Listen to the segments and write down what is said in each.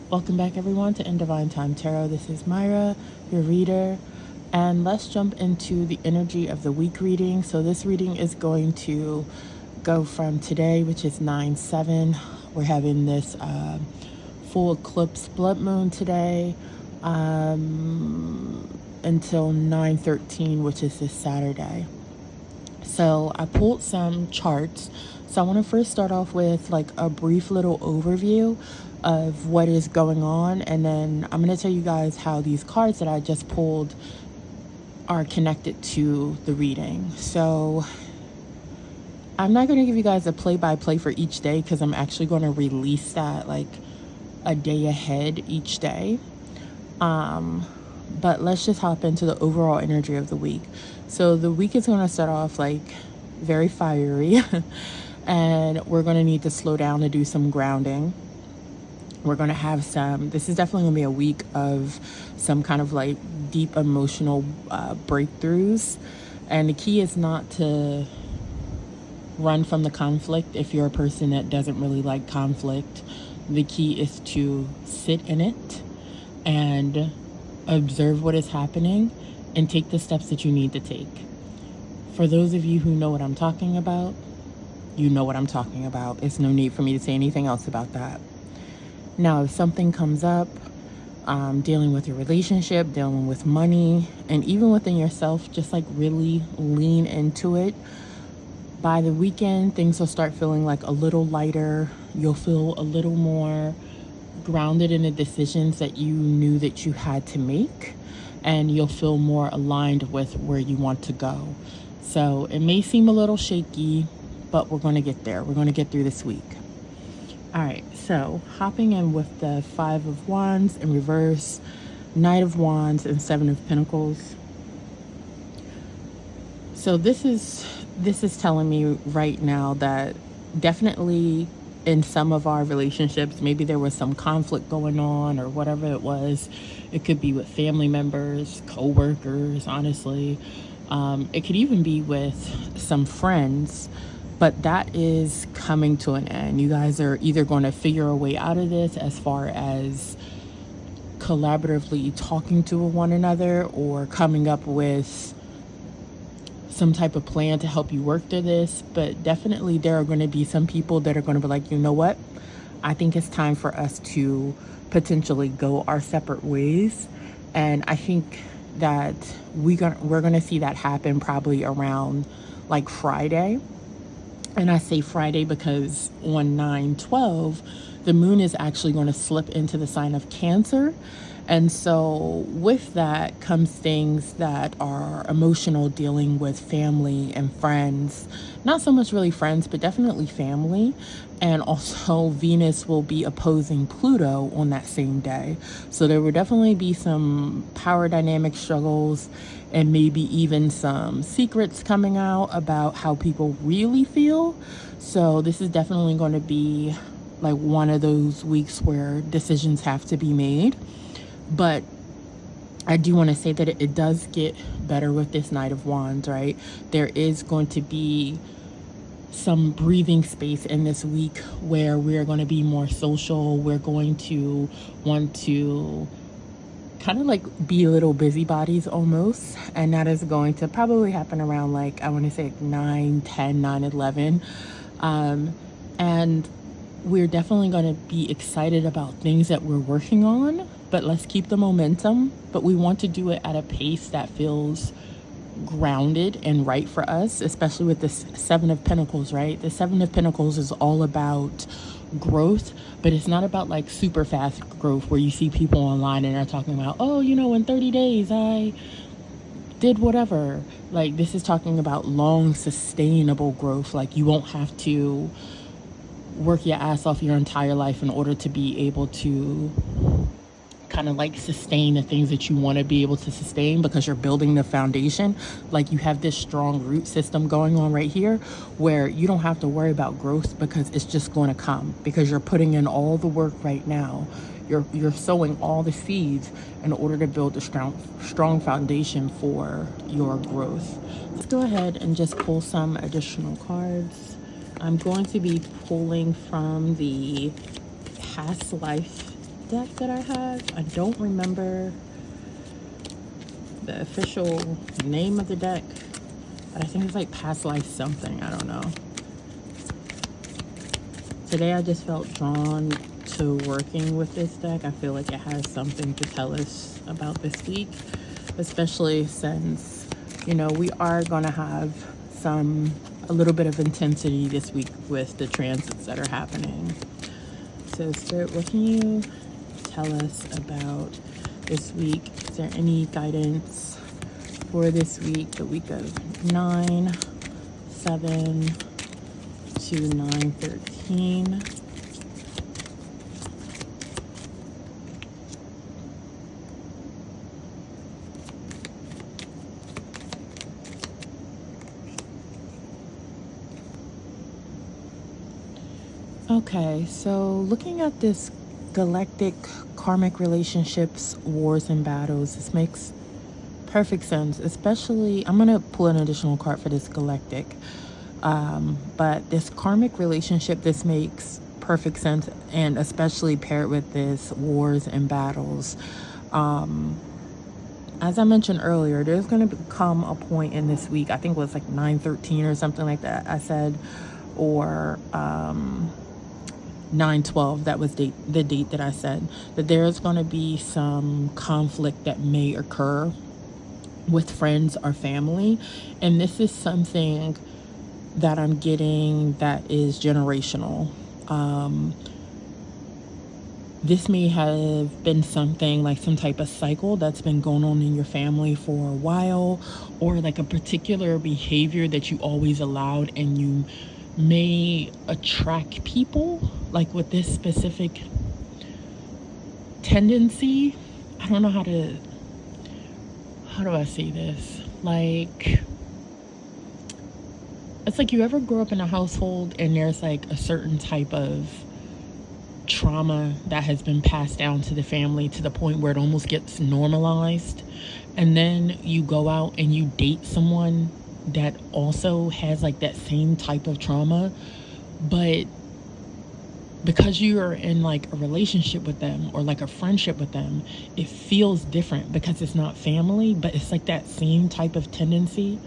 Welcome back, everyone, to In Divine Time Tarot. This is Myra, your reader, and let's jump into the energy of the week reading. So this reading is going to go from today, which is 9/7. We're having this full eclipse blood moon today until 9/13, which is this Saturday. So I pulled some charts. So I want to first start off with like a brief little overview of what is going on, and then I'm going to tell you guys how these cards that I just pulled are connected to the reading. So I'm not going to give you guys a play-by-play for each day because I'm actually going to release that like a day ahead each day. But let's just hop into the overall energy of the week. So the week is going to start off like very fiery and we're going to need to slow down to do some grounding. We're going to have this is definitely going to be a week of some kind of like deep emotional breakthroughs. And the key is not to run from the conflict if you're a person that doesn't really like conflict. The key is to sit in it and observe what is happening and take the steps that you need to take. For those of you who know what I'm talking about, you know what I'm talking about. It's no need for me to say anything else about that. Now, if something comes up, dealing with your relationship, dealing with money, and even within yourself, just like really lean into it. By the weekend, things will start feeling like a little lighter. You'll feel a little more grounded in the decisions that you knew that you had to make, and you'll feel more aligned with where you want to go. So it may seem a little shaky, but we're going to get there. We're going to get through this week. All right, so hopping in with the 5 of Wands in reverse, Knight of Wands, and 7 of Pentacles. So this is telling me right now that definitely in some of our relationships, maybe there was some conflict going on or whatever it was. It could be with family members, co-workers, honestly. It could even be with some friends. But that is coming to an end. You guys are either going to figure a way out of this as far as collaboratively talking to one another or coming up with some type of plan to help you work through this. But definitely there are going to be some people that are going to be like, you know what? I think it's time for us to potentially go our separate ways. And I think that we're going to see that happen probably around like Friday. And I say Friday because on 9/12, the moon is actually going to slip into the sign of Cancer. And so with that comes things that are emotional, dealing with family and friends. Not so much really friends, but definitely family. And also Venus will be opposing Pluto on that same day. So there will definitely be some power dynamic struggles and maybe even some secrets coming out about how people really feel. So this is definitely going to be like one of those weeks where decisions have to be made. But I do want to say that it does get better with this Knight of Wands, right? There is going to be some breathing space in this week where we're going to be more social. We're going to want to kind of like be little busybodies almost, and that is going to probably happen around like I want to say like 9/10, 9/11, and we're definitely going to be excited about things that we're working on, but let's keep the momentum. But we want to do it at a pace that feels grounded and right for us, especially with this 7 of Pentacles, right? The 7 of Pentacles is all about growth, but it's not about like super fast growth where you see people online and they're talking about, oh, you know, in 30 days I did whatever. Like this is talking about long sustainable growth. Like you won't have to work your ass off your entire life in order to be able to kind of like sustain the things that you want to be able to sustain, because you're building the foundation. Like you have this strong root system going on right here where you don't have to worry about growth because it's just going to come, because you're putting in all the work right now. You're sowing all the seeds in order to build a strong foundation for your growth. Let's go ahead and just pull some additional cards. I'm going to be pulling from the past life deck that I have. I don't remember the official name of the deck, but I think it's like past life something. I don't know. Today I just felt drawn to working with this deck. I feel like it has something to tell us about this week, especially since, we are going to have a little bit of intensity this week with the transits that are happening. So Spirit, what can you tell us about this week? Is there any guidance for this week, the week of 9/7 to 9/13? Okay, so looking at this galactic karmic relationships, wars, and battles, this makes perfect sense. Especially, I'm going to pull an additional card for this galactic. But this karmic relationship, this makes perfect sense, and especially paired with this wars and battles. As I mentioned earlier, there's going to come a point in this week, I think it was like 9/13 or something like that, I said, or 9/12, that was the date that I said, that there's going to be some conflict that may occur with friends or family. And this is something that I'm getting that is generational. This may have been something like some type of cycle that's been going on in your family for a while, or like a particular behavior that you always allowed, and you may attract people like with this specific tendency. I don't know how do I say this? Like, it's like you ever grow up in a household and there's like a certain type of trauma that has been passed down to the family to the point where it almost gets normalized, and then you go out and you date someone that also has like that same type of trauma, but because you are in like a relationship with them or like a friendship with them, it feels different because it's not family, but it's like that same type of tendency.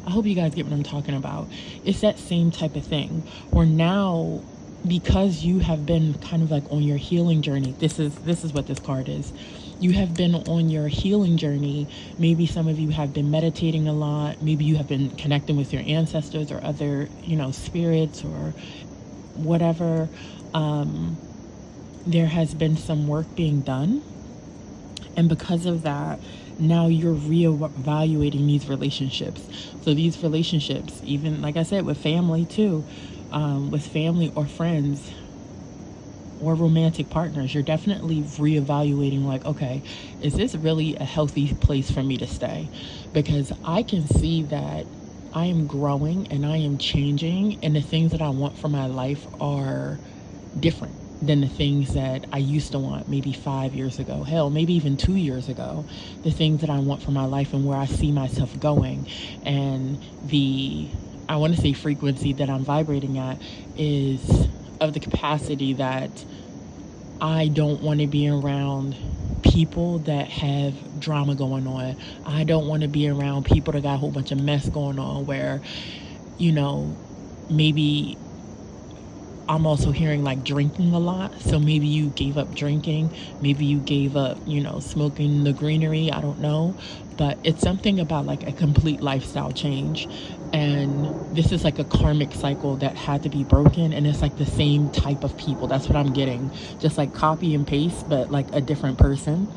I hope you guys get what I'm talking about. It's that same type of thing where now, because you have been kind of like on your healing journey, this is what this card is. You have been on your healing journey. Maybe some of you have been meditating a lot. Maybe you have been connecting with your ancestors or other, spirits or whatever. There has been some work being done. And because of that, now you're reevaluating these relationships. So these relationships, even like I said, with family too, with family or friends or romantic partners, you're definitely reevaluating like, okay, is this really a healthy place for me to stay? Because I can see that I am growing and I am changing, and the things that I want for my life are different than the things that I used to want maybe 5 years ago, hell, maybe even 2 years ago. The things that I want for my life and where I see myself going, and I want to say frequency that I'm vibrating at is of the capacity that I don't want to be around people that have drama going on. I don't want to be around people that got a whole bunch of mess going on where, maybe I'm also hearing like drinking a lot. So maybe you gave up drinking. Maybe you gave up, smoking the greenery. I don't know. But it's something about like a complete lifestyle change. And this is like a karmic cycle that had to be broken. And it's like the same type of people. That's what I'm getting. Just like copy and paste, but like a different person.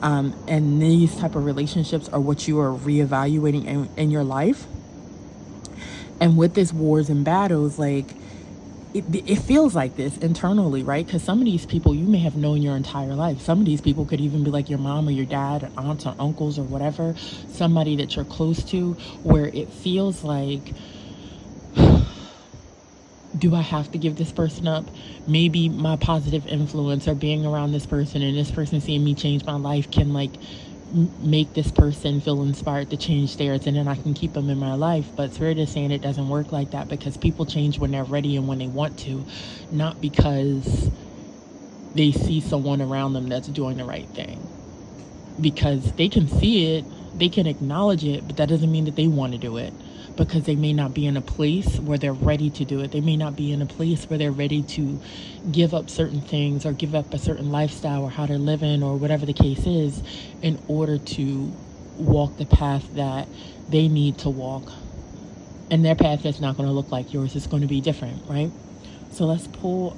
And these type of relationships are what you are reevaluating in your life. And with this wars and battles, like, it feels like this internally, right? Because some of these people you may have known your entire life. Some of these people could even be like your mom or your dad, or aunts or uncles or whatever, somebody that you're close to, where it feels like, do I have to give this person up? Maybe my positive influence or being around this person and this person seeing me change my life can like make this person feel inspired to change theirs, and then I can keep them in my life. But Spirit is saying it doesn't work like that, because people change when they're ready and when they want to, not because they see someone around them that's doing the right thing, because they can see it, they can acknowledge it, but that doesn't mean that they want to do it, because they may not be in a place where they're ready to do it. They may not be in a place where they're ready to give up certain things or give up a certain lifestyle or how they're living or whatever the case is in order to walk the path that they need to walk. And their path is not going to look like yours. It's going to be different, right? So let's pull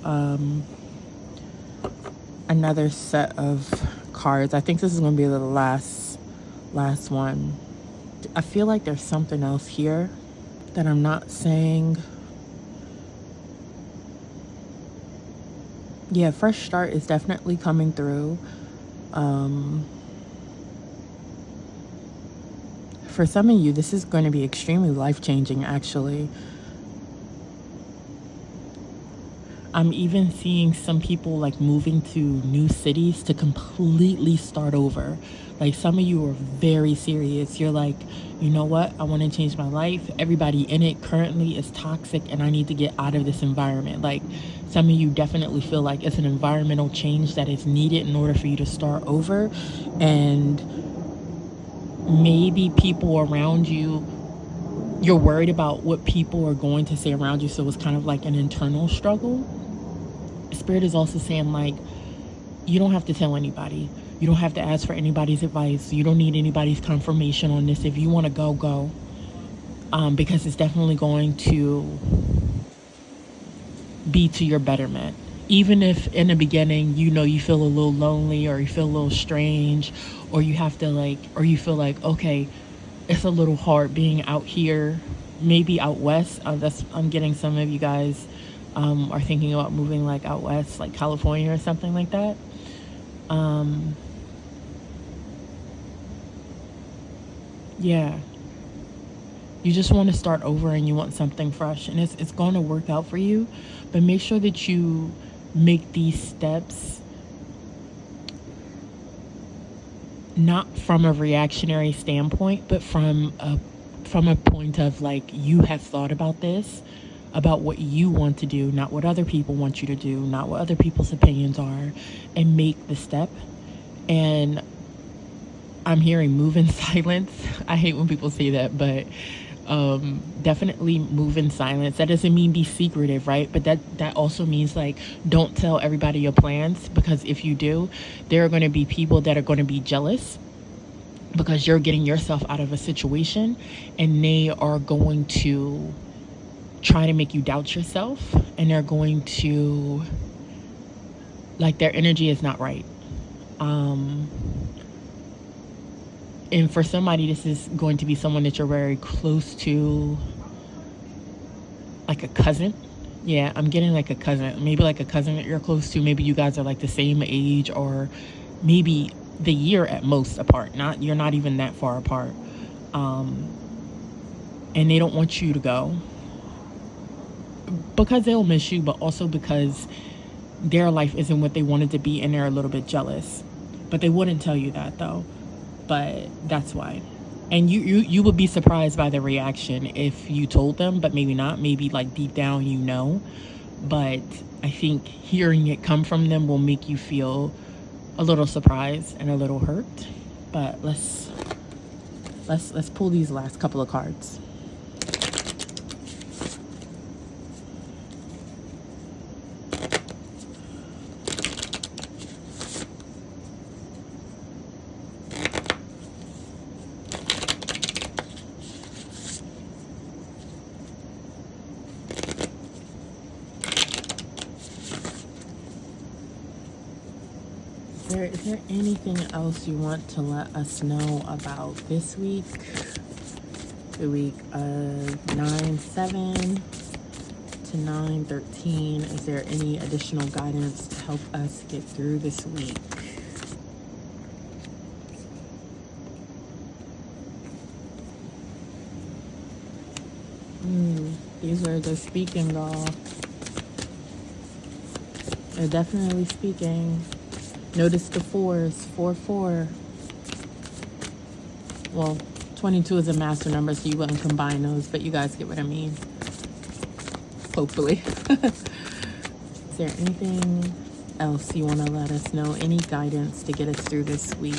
another set of cards. I think this is going to be the last one. I feel like there's something else here that I'm not saying. Yeah, fresh start is definitely coming through. For some of you, this is going to be extremely life-changing, actually. I'm even seeing some people like moving to new cities to completely start over. Like, some of you are very serious. You're like, you know what? I want to change my life. Everybody in it currently is toxic and I need to get out of this environment. Like, some of you definitely feel like it's an environmental change that is needed in order for you to start over. And maybe people around you, you're worried about what people are going to say around you. So it's kind of like an internal struggle. Spirit is also saying, like, you don't have to tell anybody. You don't have to ask for anybody's advice. You don't need anybody's confirmation on this. If you want to go, go. Because it's definitely going to be to your betterment. Even if in the beginning, you know, you feel a little lonely or you feel a little strange, or you have to like, or you feel like, okay, it's a little hard being out here, maybe out west. I'm getting some of you guys are thinking about moving like out west, like California or something like that. Yeah, you just want to start over and you want something fresh, and it's going to work out for you. But make sure that you make these steps not from a reactionary standpoint, but from a point of like, you have thought about this, about what you want to do, not what other people want you to do, not what other people's opinions are, and make the step. And I'm hearing move in silence. I hate when people say that, but definitely move in silence. That doesn't mean be secretive, right? But that also means like, don't tell everybody your plans, because if you do, there are going to be people that are going to be jealous because you're getting yourself out of a situation, and they are going to try to make you doubt yourself, and they're going to, like, their energy is not right. And for somebody, this is going to be someone that you're very close to, like a cousin. Yeah, I'm getting like a cousin, maybe like a cousin that you're close to. Maybe you guys are like the same age, or maybe the year at most apart. You're not even that far apart. And they don't want you to go because they'll miss you, but also because their life isn't what they wanted to be, and they're a little bit jealous. But they wouldn't tell you that though. But that's why. And you would be surprised by the reaction if you told them, but maybe not. Maybe like deep down you know. But I think hearing it come from them will make you feel a little surprised and a little hurt. But let's pull these last couple of cards. Is there anything else you want to let us know about this week? The week of 9/7 to 9/13. Is there any additional guidance to help us get through this week? These words are speaking, y'all. They're definitely speaking. Notice the 4s, 4-4. Well, 22 is a master number, so you wouldn't combine those, but you guys get what I mean. Hopefully. Is there anything else you want to let us know? Any guidance to get us through this week?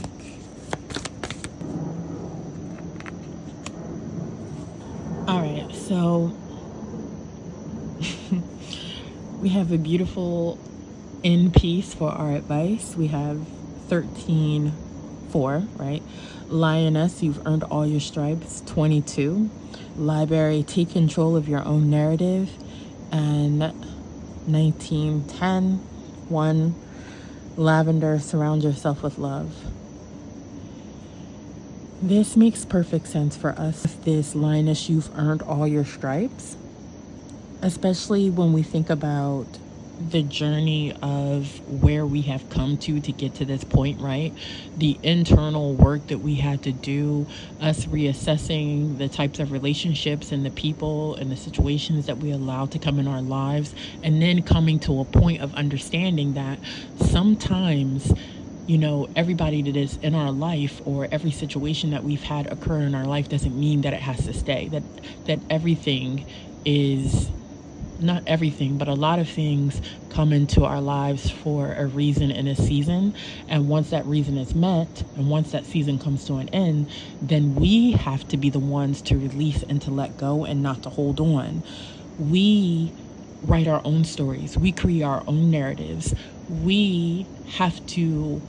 All right, so we have a beautiful end piece for our advice. We have 13:4, right? Lioness, you've earned all your stripes. 22. Library, take control of your own narrative. And 19:10. 1. Lavender, surround yourself with love. This makes perfect sense for us. This lioness, you've earned all your stripes, especially when we think about the journey of where we have come to get to this point, right? The internal work that we had to do, us reassessing the types of relationships and the people and the situations that we allow to come in our lives, and then coming to a point of understanding that sometimes, you know, everybody that is in our life or every situation that we've had occur in our life doesn't mean that it has to stay, that everything is, not everything, but a lot of things come into our lives for a reason and a season. And once that reason is met, and once that season comes to an end, then we have to be the ones to release and to let go and not to hold on. We write our own stories. We create our own narratives. We have to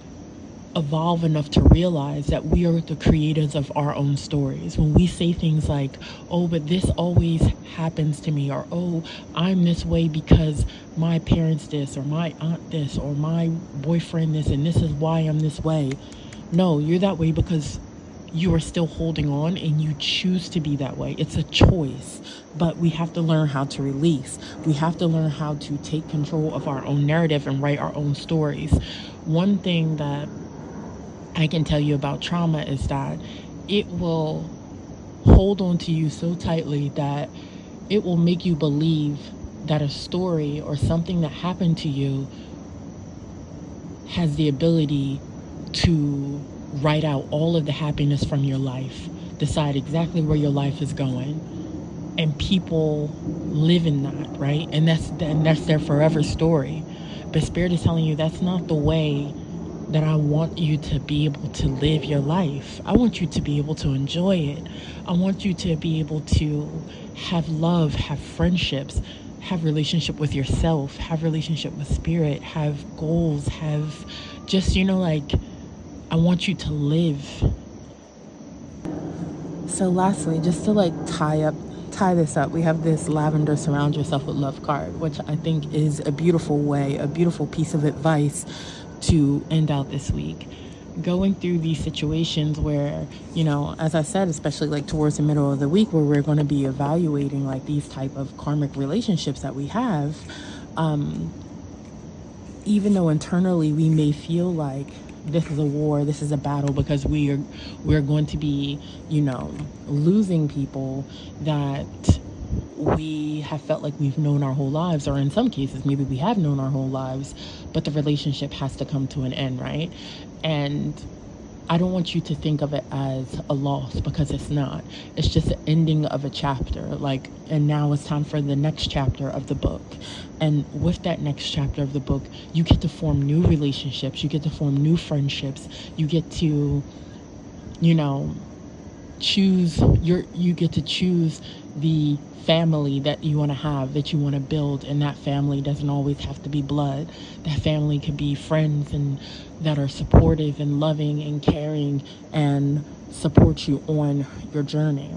evolve enough to realize that we are the creators of our own stories. When we say things like, oh, but this always happens to me, or oh, I'm this way because my parents this, or my aunt this, or my boyfriend this, and this is why I'm this way. No, you're that way because you are still holding on and you choose to be that way. It's a choice, but we have to learn how to release. We have to learn how to take control of our own narrative and write our own stories. One thing that I can tell you about trauma is that it will hold on to you so tightly that it will make you believe that a story or something that happened to you has the ability to write out all of the happiness from your life, decide exactly where your life is going, and people live in that, right? And that's their forever story. But Spirit is telling you that's not the way that I want you to be able to live your life. I want you to be able to enjoy it. I want you to be able to have love, have friendships, have relationship with yourself, have relationship with Spirit, have goals, have just, you know, like, I want you to live. So lastly, just to like tie this up, we have this lavender surround yourself with love card, which I think is a beautiful way, a beautiful piece of advice to end out this week. Going through these situations where, you know, as I said, especially like towards the middle of the week where we're going to be evaluating like these type of karmic relationships that we have, even though internally we may feel like this is a war, this is a battle, because we're going to be, you know, losing people that we have felt like we've known our whole lives, or in some cases maybe we have known our whole lives, but the relationship has to come to an end, right? And I don't want you to think of it as a loss, because it's not. It's just the ending of a chapter, like, and now it's time for the next chapter of the book. And with that next chapter of the book, you get to form new relationships, you get to form new friendships, you get to, you know, you get to choose the family that you want to have, that you want to build. And that family doesn't always have to be blood. That family could be friends and that are supportive and loving and caring and support you on your journey.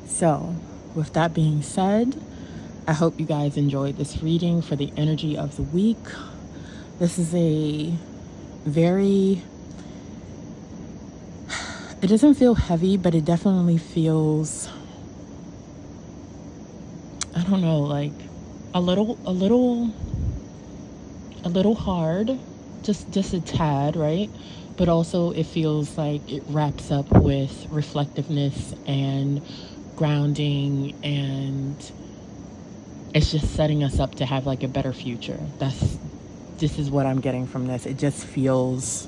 So with that being said, I hope you guys enjoyed this reading for the energy of the week. This is a very, it doesn't feel heavy, but it definitely feels, I don't know, like a little hard, just a tad, right? But also it feels like it wraps up with reflectiveness and grounding, and it's just setting us up to have like a better future. This is what I'm getting from this. It just feels,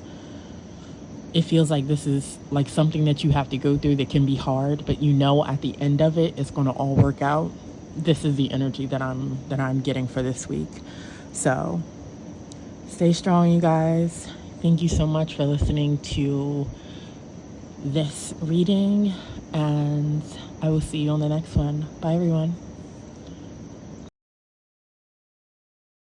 it feels like this is like something that you have to go through that can be hard, but you know at the end of it, it's going to all work out. This is the energy that I'm getting for this week. So Stay strong, you guys. Thank you so much for listening to this reading, and I will see you on the next one. Bye, everyone.